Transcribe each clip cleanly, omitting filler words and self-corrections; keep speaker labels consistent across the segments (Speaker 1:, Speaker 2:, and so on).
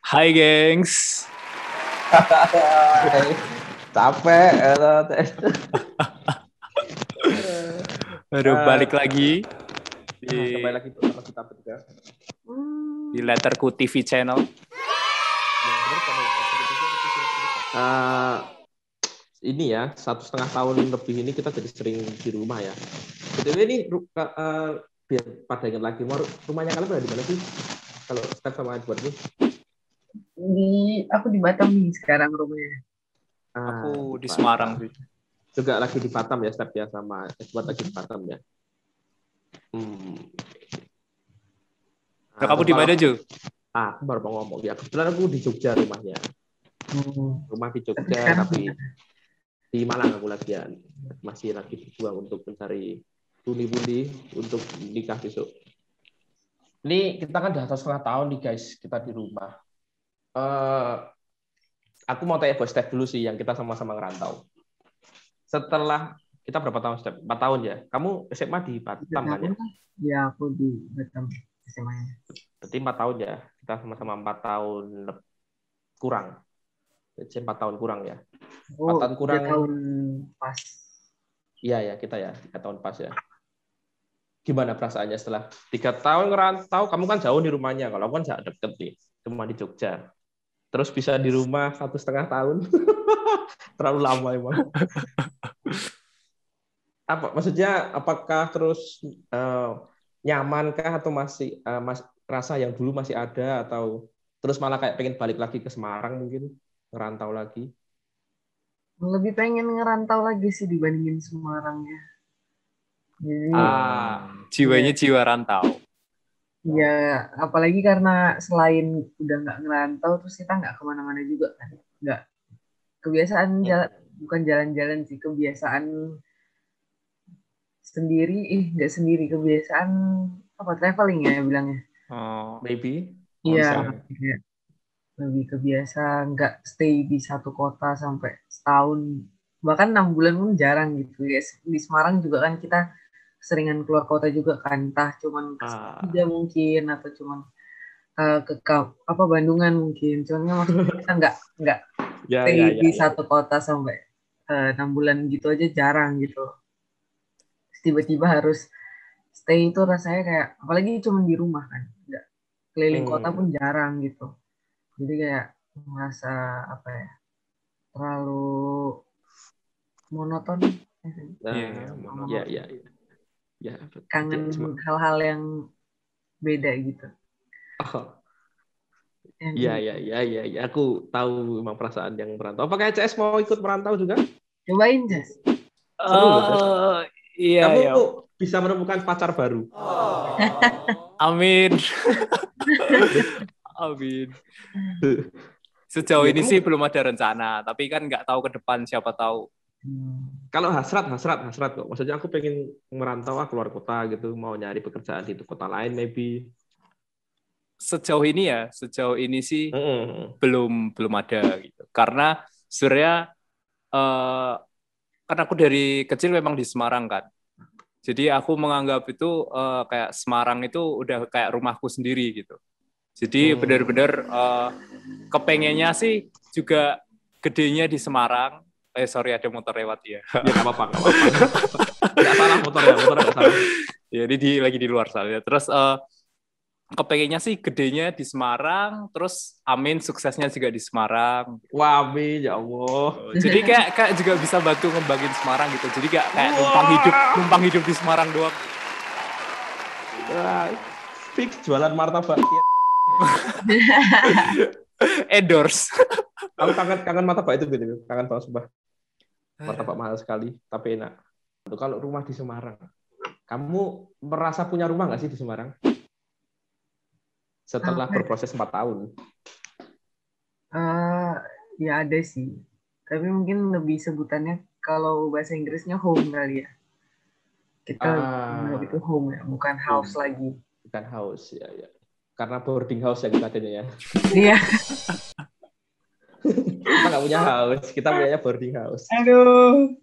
Speaker 1: Hai gengs,
Speaker 2: Capek.
Speaker 1: baru balik lagi
Speaker 2: Kembali
Speaker 1: di
Speaker 2: lagi bersama kita bertiga.
Speaker 1: Letterku TV channel.
Speaker 2: Ini ya 1,5 tahun lebih ini kita jadi sering di rumah ya. Jadi ini biar pada ingat lagi, rumahnya kalian berada di mana sih? Kalau Steph sama Edward nih?
Speaker 3: Aku di Batam nih sekarang rumahnya.
Speaker 1: Aku di
Speaker 2: Batam.
Speaker 1: Semarang sih.
Speaker 2: Juga lagi di Batam ya, Steph ya, sama Edward lagi di Batam ya.
Speaker 1: Nah, kamu di mana Jo?
Speaker 2: Aku baru mau ngomong ya. Kebetulan aku di Jogja rumahnya. Rumah di Jogja tapi di Malang aku masih lagi berjuang untuk mencari pundi-pundi untuk nikah besok. Ini kita kan udah 1,5 tahun nih guys, kita di rumah. Aku mau tanya Bos Steph dulu sih, yang kita sama-sama ngerantau. Setelah kita berapa tahun Steph? 4 tahun ya? Kamu SMA di Batam kan ya?
Speaker 3: Ya, aku di Batam SMA-nya.
Speaker 2: Berarti 4 tahun ya? Kita sama-sama 4 tahun kurang. Jadi 4 tahun kurang ya? 4 tahun kurang.
Speaker 3: 3 tahun pas.
Speaker 2: Iya ya, kita ya 3 tahun pas ya. Gimana perasaannya setelah 3 tahun ngerantau? Kamu kan jauh di rumahnya, kalau aku kan jauh deket nih, cuma di Jogja. Terus bisa di rumah 1,5 tahun, terlalu lama emang. Maksudnya apakah terus nyamankah atau masih rasa yang dulu masih ada, atau terus malah kayak pengen balik lagi ke Semarang mungkin, ngerantau lagi?
Speaker 3: Lebih pengen ngerantau lagi sih dibandingin Semarangnya. Jadi,
Speaker 1: jiwanya jiwa rantau.
Speaker 3: ya, apalagi karena selain udah nggak ngerantau, terus kita nggak kemana-mana juga kan. Nggak kebiasaan bukan jalan-jalan sih, kebiasaan sendiri, nggak sendiri, kebiasaan traveling ya bilangnya.
Speaker 2: Maybe.
Speaker 3: Iya, lebih kebiasa nggak stay di satu kota sampai setahun, bahkan 6 bulan pun jarang gitu ya. Di Semarang juga kan kita seringan keluar kota juga kan, entah cuman ke Salatiga mungkin atau cuman ke Bandungan mungkin, cuman maksudnya kita nggak stay di satu kota sampai 6 bulan gitu aja jarang gitu. Tiba-tiba harus stay itu rasanya kayak, apalagi cuma di rumah kan, nggak keliling kota pun jarang gitu. Jadi kayak merasa apa ya, terlalu monoton.
Speaker 2: Ya,
Speaker 3: kangen hal-hal yang beda gitu.
Speaker 2: Iya. Aku tahu memang perasaan yang merantau. Apakah CS mau ikut merantau juga?
Speaker 3: Cobain, Jas.
Speaker 2: Seru loh, Jas.
Speaker 1: Iya,
Speaker 2: kamu
Speaker 1: iya.
Speaker 2: Bisa menemukan pacar baru.
Speaker 1: Amin. Amin. Sejauh ini sih belum ada rencana, tapi kan nggak tahu ke depan, siapa tahu.
Speaker 2: Kalau hasrat kok. Maksudnya aku pengen merantau keluar kota gitu, mau nyari pekerjaan di kota lain maybe.
Speaker 1: Sejauh ini sih belum ada gitu. Karena sebenarnya kan aku dari kecil memang di Semarang kan. Jadi aku menganggap itu kayak Semarang itu udah kayak rumahku sendiri gitu. Jadi benar-benar kepengennya sih juga gedenya di Semarang. Sorry ada motor lewat ya.
Speaker 2: Ya nggak apa-apa. Nggak salah motornya nggak salah.
Speaker 1: Ya ini lagi di luar soalnya. Terus kepengennya sih gedenya di Semarang, terus amin suksesnya juga di Semarang.
Speaker 2: Wah, amin ya Allah.
Speaker 1: Jadi kayak juga bisa bantu ngembangin Semarang gitu. Jadi kayak numpang hidup di Semarang doang.
Speaker 2: Fix jualan martabak.
Speaker 1: Endorse.
Speaker 2: Aku kangen martabak itu gitu. Kangen banget sumpah. Martabak mahal sekali, tapi enak. Kalau rumah di Semarang, kamu merasa punya rumah nggak sih di Semarang? Setelah berproses 4 tahun.
Speaker 3: Ya ada sih. Tapi mungkin lebih sebutannya kalau bahasa Inggrisnya home kali ya. Kita itu home ya, bukan house lagi.
Speaker 2: Bukan house ya. Karena boarding house ya kita adanya ya.
Speaker 3: Iya.
Speaker 2: Kita nggak punya house, kita punya boarding house.
Speaker 3: Aduh.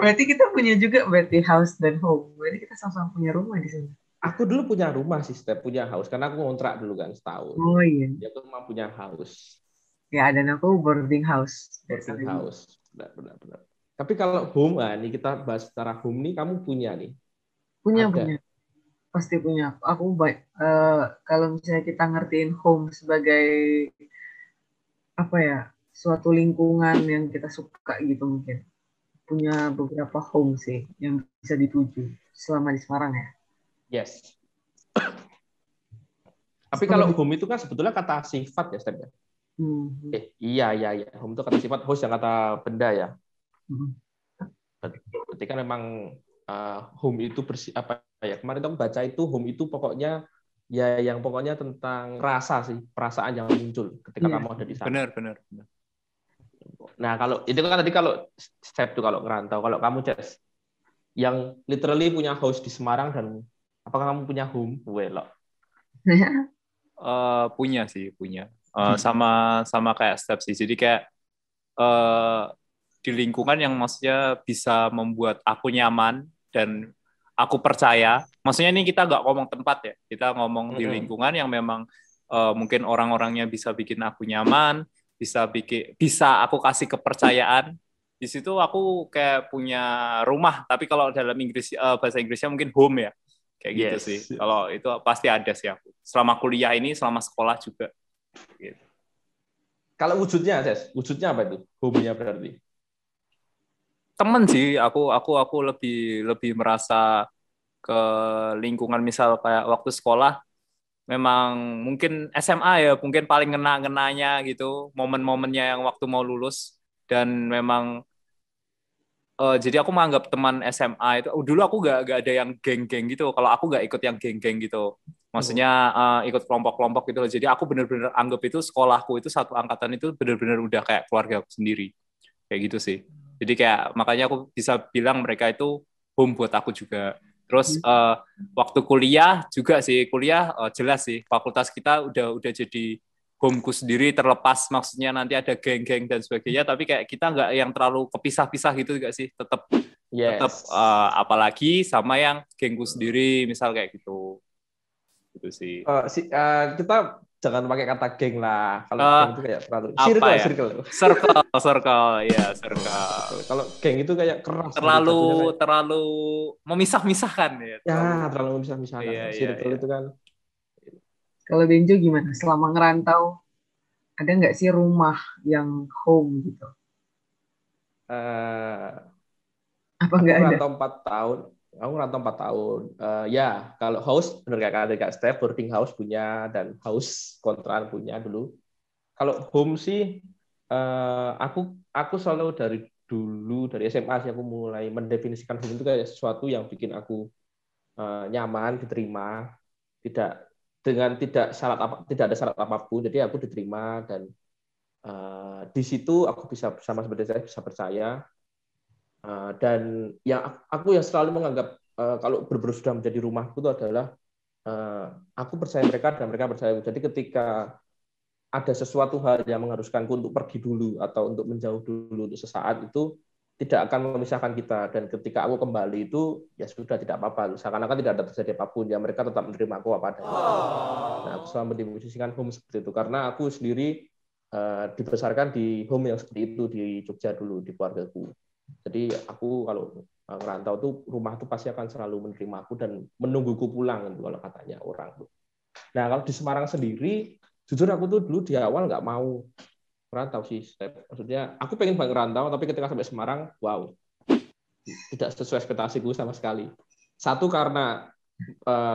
Speaker 3: Berarti kita punya juga house dan home. Berarti kita sama-sama punya rumah di sini.
Speaker 2: Aku dulu punya rumah sih, punya house karena aku ngontrak dulu kan setahun.
Speaker 3: Oh iya.
Speaker 2: Ya aku memang punya house.
Speaker 3: Ya, dan aku boarding house.
Speaker 2: Boarding house. Benar. Tapi kalau home, nih kita bahas secara home nih, kamu punya nih.
Speaker 3: Punya. Pasti punya. Aku baik. Kalau misalnya kita ngertiin home sebagai apa ya, suatu lingkungan yang kita suka gitu mungkin. Punya beberapa home sih yang bisa dituju selama di Semarang ya.
Speaker 2: Yes. Tapi kalau home itu kan sebetulnya kata sifat ya, Step ya. Iya. Home itu kata sifat, host yang kata benda ya. Berarti kan memang home itu apa ya? Kemarin kamu baca itu home itu pokoknya ya yang pokoknya tentang rasa sih, perasaan yang muncul ketika kamu ada di sana.
Speaker 1: Benar.
Speaker 2: Nah, kalau itu kan tadi kalau Step tuh kalau ngerantau, kalau kamu Ces yang literally punya house di Semarang dan apakah kamu punya home? Well,
Speaker 1: punya. Sama kayak Step sih. Jadi kayak di lingkungan yang maksudnya bisa membuat aku nyaman dan aku percaya. Maksudnya ini kita nggak ngomong tempat ya, kita ngomong di lingkungan yang memang mungkin orang-orangnya bisa bikin aku nyaman, bisa aku kasih kepercayaan. Di situ aku kayak punya rumah, tapi kalau dalam bahasa Inggrisnya mungkin home ya, kayak gitu sih. Kalau itu pasti ada sih aku. Selama kuliah ini, selama sekolah juga. Gitu.
Speaker 2: Kalau wujudnya, Ces, wujudnya apa itu? Home-nya berarti?
Speaker 1: Temen sih, aku lebih merasa ke lingkungan, misal kayak waktu sekolah memang mungkin SMA ya mungkin paling ngena-ngenanya gitu, momen-momennya yang waktu mau lulus. Dan memang jadi aku menganggap teman SMA itu dulu aku gak ada yang geng-geng gitu. Kalau aku gak ikut yang geng-geng gitu, maksudnya ikut kelompok-kelompok gitu loh. Jadi aku benar-benar anggap itu sekolahku itu satu angkatan itu benar-benar udah kayak keluarga aku sendiri, kayak gitu sih. Jadi kayak makanya aku bisa bilang mereka itu home buat aku juga. Terus waktu kuliah juga sih, jelas sih fakultas kita udah jadi homeku sendiri, terlepas maksudnya nanti ada geng-geng dan sebagainya, tapi kayak kita nggak yang terlalu kepisah-pisah gitu nggak sih, tetap apalagi sama yang gengku sendiri misal kayak gitu sih.
Speaker 2: Kita jangan pakai kata geng lah. Kalau geng itu kayak terlalu circle.
Speaker 1: Ya, circle.
Speaker 2: Kalau geng itu kayak keras.
Speaker 1: Terlalu memisah-misahkan ya.
Speaker 2: Terlalu memisah-misahkan. Circle itu kan.
Speaker 3: Kalau Benjo gimana? Selama ngerantau, ada nggak sih rumah yang home gitu? Apa nggak ada?
Speaker 2: Aku ngerantau 4 tahun. Ya, kalau house, benar kayak Steph, boarding house punya, dan house kontrakan punya dulu. Kalau home sih, aku selalu dari SMA sih, aku mulai mendefinisikan home itu kayak sesuatu yang bikin aku nyaman, diterima, tidak ada syarat apapun, jadi aku diterima, dan di situ aku bisa bersama seperti saya bisa percaya, dan yang aku yang selalu menganggap kalau benar-benar sudah menjadi rumahku itu adalah aku percaya mereka dan mereka percaya aku. Jadi ketika ada sesuatu hal yang mengharuskanku untuk pergi dulu atau untuk menjauh dulu untuk sesaat, itu tidak akan memisahkan kita, dan ketika aku kembali itu ya sudah, tidak apa-apa, seakan-akan tidak ada terjadi apapun, ya mereka tetap menerima aku apa adanya. Nah, aku selalu mendefinisikan home seperti itu karena aku sendiri dibesarkan di home yang seperti itu di Jogja dulu, di keluargaku. Jadi aku kalau ngerantau tuh rumah tuh pasti akan selalu menerima aku dan menungguku pulang gitu, kalau katanya orang tuh. Nah, kalau di Semarang sendiri, jujur aku tuh dulu di awal nggak mau merantau sih, maksudnya aku pengen banget merantau, tapi ketika sampai Semarang, wow, tidak sesuai ekspektasiku sama sekali. Satu karena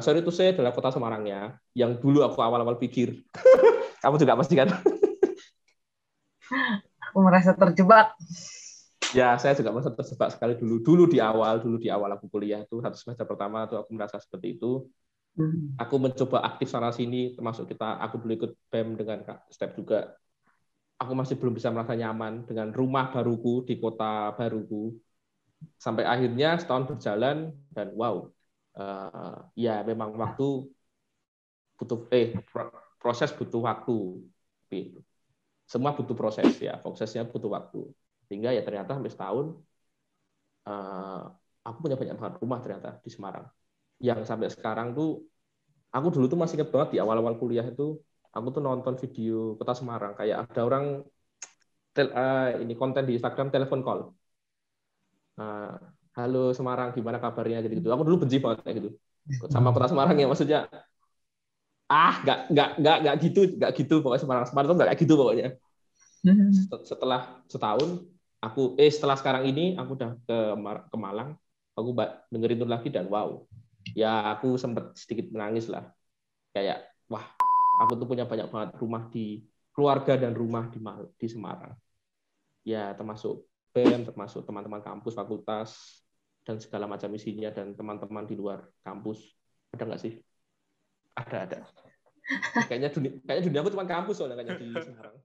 Speaker 2: sorry itu saya adalah kota Semarangnya yang dulu aku awal-awal pikir, kamu juga pasti kan?
Speaker 3: Aku merasa terjebak.
Speaker 2: Ya, saya juga merasa terjebak sekali dulu di awal aku kuliah tuh 1 semester pertama tuh aku merasa seperti itu. Aku mencoba aktif sana sini, termasuk aku dulu ikut BEM dengan Kak Step juga. Aku masih belum bisa merasa nyaman dengan rumah baruku di kota baruku. Sampai akhirnya setahun berjalan dan wow, ya memang waktu proses butuh waktu. Semua butuh proses ya, prosesnya butuh waktu. Sehingga ya ternyata sampai setahun aku punya banyak banget rumah ternyata di Semarang. yang sampai sekarang tuh, aku dulu tuh masih inget banget di awal-awal kuliah itu, aku tuh nonton video Kota Semarang, kayak ada orang ini konten di Instagram telepon call. Halo Semarang, gimana kabarnya, jadi gitu. Aku dulu benci banget kayak gitu sama Kota Semarang ya, maksudnya nggak gitu pokoknya. Semarang tuh nggak kayak gitu pokoknya. Setelah setahun setelah sekarang ini aku udah ke Malang, aku dengerin itu lagi dan wow, ya aku sempet sedikit menangis lah, kayak wah, aku tuh punya banyak banget rumah di keluarga dan rumah di Semarang ya, termasuk band, termasuk teman-teman kampus, fakultas, dan segala macam isinya, dan teman-teman di luar kampus. Ada nggak sih? Ada. Kayaknya dunia aku cuma kampus soalnya, kayaknya di Semarang.